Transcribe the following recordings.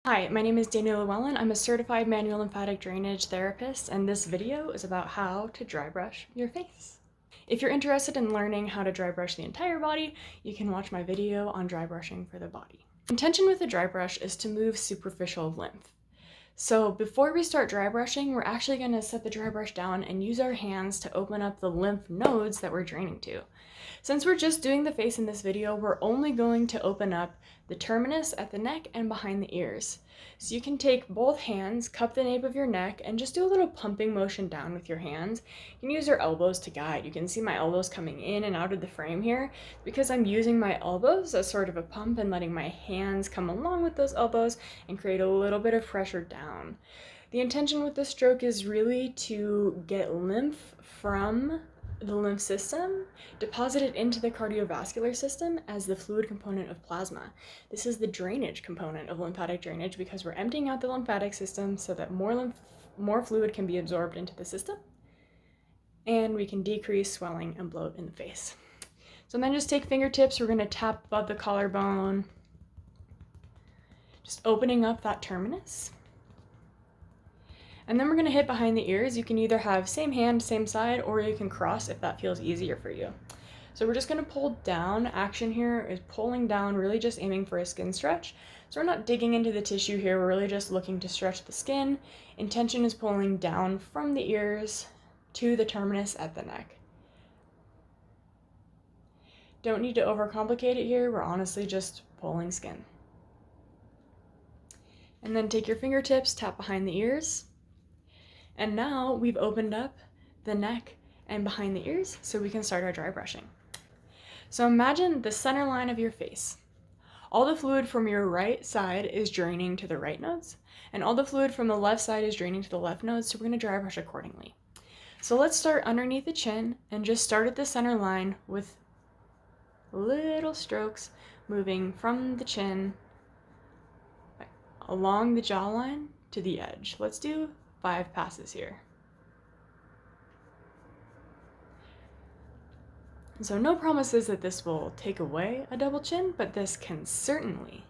Hi, my name is Dana Llewellyn. I'm a certified manual lymphatic drainage therapist, and this video is about how to dry brush your face. If you're interested in learning how to dry brush the entire body, you can watch my video on dry brushing for the body. Intention with a dry brush is to move superficial lymph. So before we start dry brushing, we're actually going to set the dry brush down and use our hands to open up the lymph nodes that we're draining to. Since we're just doing the face in this video, we're only going to open up the terminus at the neck and behind the ears. So you can take both hands, cup the nape of your neck, and just do a little pumping motion down with your hands. You can use your elbows to guide. You can see my elbows coming in and out of the frame here because I'm using my elbows as sort of a pump and letting my hands come along with those elbows and create a little bit of pressure down. The intention with this stroke is really to get lymph from the lymph system deposited into the cardiovascular system as the fluid component of plasma. This is the drainage component of lymphatic drainage because we're emptying out the lymphatic system so that more fluid can be absorbed into the system and we can decrease swelling and bloat in the face. So then just take fingertips, we're going to tap above the collarbone, just opening up that terminus. And then we're going to hit behind the ears. You can either have same hand, same side, or you can cross if that feels easier for you. So we're just going to pull down. Action here is pulling down, really just aiming for a skin stretch. So we're not digging into the tissue here, we're really just looking to stretch the skin. Intention is pulling down from the ears to the terminus at the neck. Don't need to overcomplicate it here, we're honestly just pulling skin. And then take your fingertips, tap behind the ears. And now we've opened up the neck and behind the ears so we can start our dry brushing. So imagine the center line of your face. All the fluid from your right side is draining to the right nodes, and all the fluid from the left side is draining to the left nodes, so we're going to dry brush accordingly. So let's start underneath the chin and just start at the center line with little strokes moving from the chin along the jawline to the edge. Let's do 5 passes here. So no promises that this will take away a double chin, but this can certainly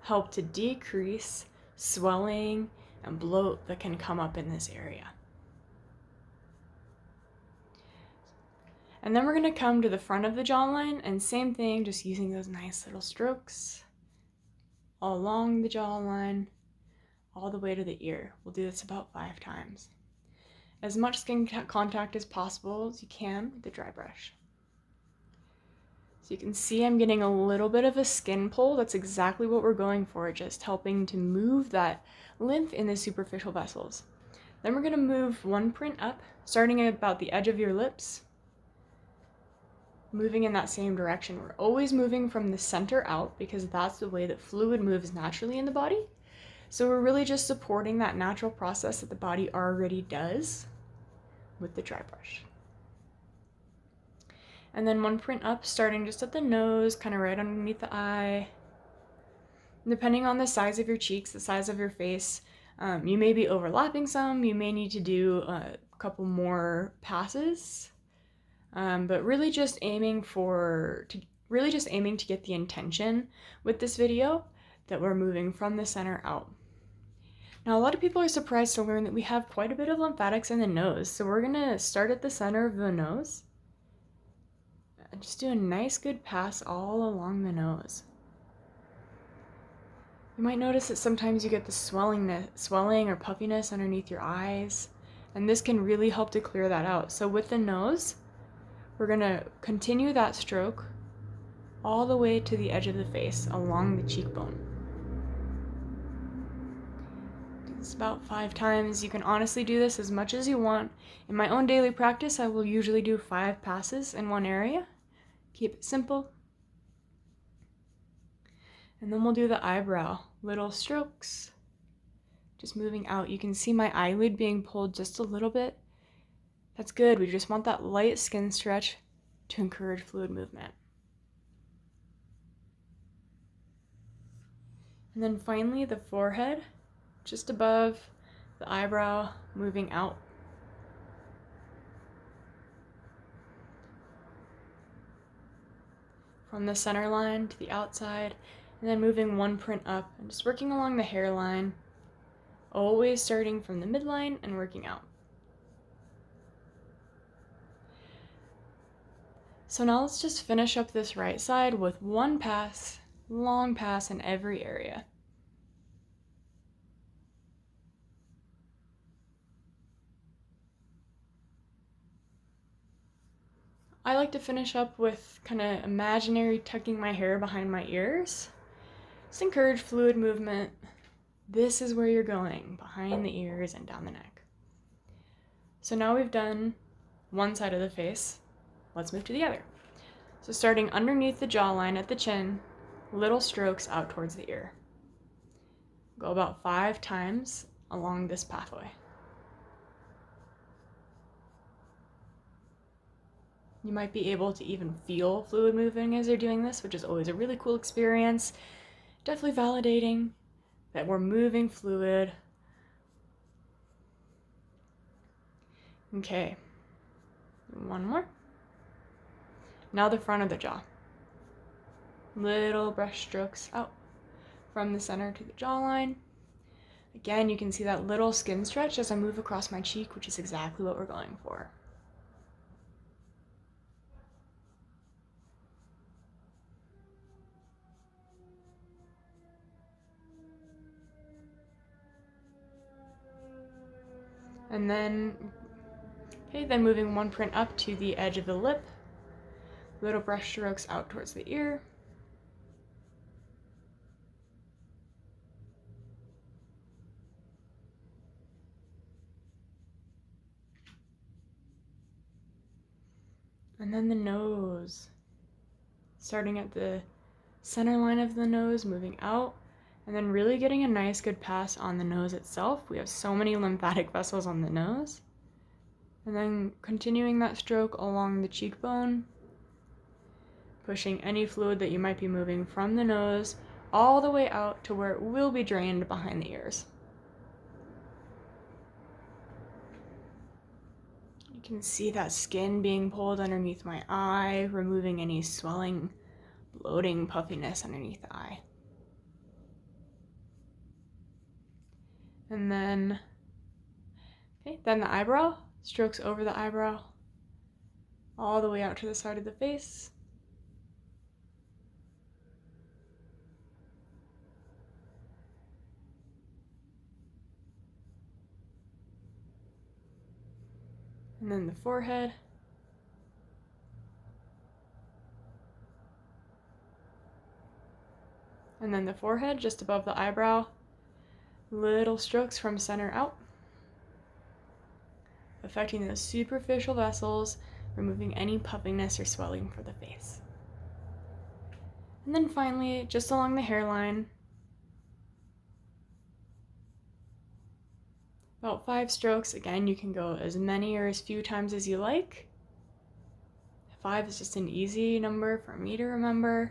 help to decrease swelling and bloat that can come up in this area. And then we're going to come to the front of the jawline and same thing, just using those nice little strokes along the jawline all the way to the ear. We'll do this about 5 times. As much skin contact as possible as you can with the dry brush. So you can see I'm getting a little bit of a skin pull. That's exactly what we're going for, just helping to move that lymph in the superficial vessels. Then we're going to move one print up, starting at about the edge of your lips, moving in that same direction. We're always moving from the center out because that's the way that fluid moves naturally in the body. So we're really just supporting that natural process that the body already does with the dry brush. And then one print up, starting just at the nose, kind of right underneath the eye. Depending on the size of your cheeks, the size of your face, you may be overlapping some, you may need to do a couple more passes, but really just aiming to get the intention with this video that we're moving from the center out. Now, a lot of people are surprised to learn that we have quite a bit of lymphatics in the nose, so we're gonna start at the center of the nose and just do a nice good pass all along the nose. You might notice that sometimes you get the swelling or puffiness underneath your eyes, and this can really help to clear that out. So with the nose, we're gonna continue that stroke all the way to the edge of the face, along the cheekbone. It's about 5 times. You can honestly do this as much as you want. In my own daily practice, I will usually do 5 passes in one area. Keep it simple. And then we'll do the eyebrow. Little strokes, just moving out. You can see my eyelid being pulled just a little bit. That's good. We just want that light skin stretch to encourage fluid movement. And then finally the forehead, just above the eyebrow, moving out. From the center line to the outside, And then moving one print up and just working along the hairline, always starting from the midline and working out. So now let's just finish up this right side with one pass, long pass in every area. I like to finish up with kind of imaginary tucking my hair behind my ears. Just encourage fluid movement. This is where you're going, behind the ears and down the neck. So now we've done one side of the face. Let's move to the other. So starting underneath the jawline at the chin, little strokes out towards the ear. Go about 5 times along this pathway. You might be able to even feel fluid moving as you're doing this, which is always a really cool experience. Definitely validating that we're moving fluid. Okay, one more. Now the front of the jaw. Little brush strokes out from the center to the jawline. Again, you can see that little skin stretch as I move across my cheek, which is exactly what we're going for. And then moving one print up to the edge of the lip, little brush strokes out towards the ear. And then the nose, starting at the center line of the nose, moving out, and then really getting a nice good pass on the nose itself. We have so many lymphatic vessels on the nose. And then continuing that stroke along the cheekbone, pushing any fluid that you might be moving from the nose all the way out to where it will be drained behind the ears. You can see that skin being pulled underneath my eye, removing any swelling, bloating, puffiness underneath the eye. And then the eyebrow, strokes over the eyebrow, all the way out to the side of the face. And then the forehead. And then the forehead just above the eyebrow. Little strokes from center out, affecting those superficial vessels, removing any puffiness or swelling for the face. And then finally, just along the hairline, about 5 strokes. Again, you can go as many or as few times as you like. 5 is just an easy number for me to remember.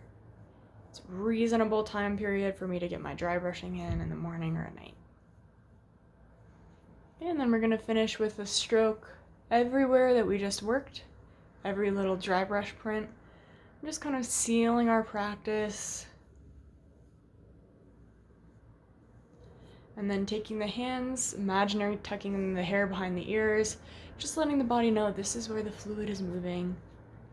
It's a reasonable time period for me to get my dry brushing in the morning or at night. And then we're going to finish with a stroke everywhere that we just worked, every little dry brush print. I'm just kind of sealing our practice. And then taking the hands, imaginary tucking the hair behind the ears, just letting the body know this is where the fluid is moving.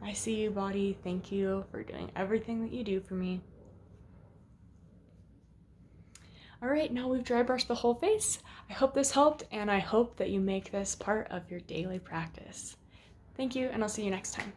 I see you, body. Thank you for doing everything that you do for me. All right, now we've dry brushed the whole face. I hope this helped, and I hope that you make this part of your daily practice. Thank you, and I'll see you next time.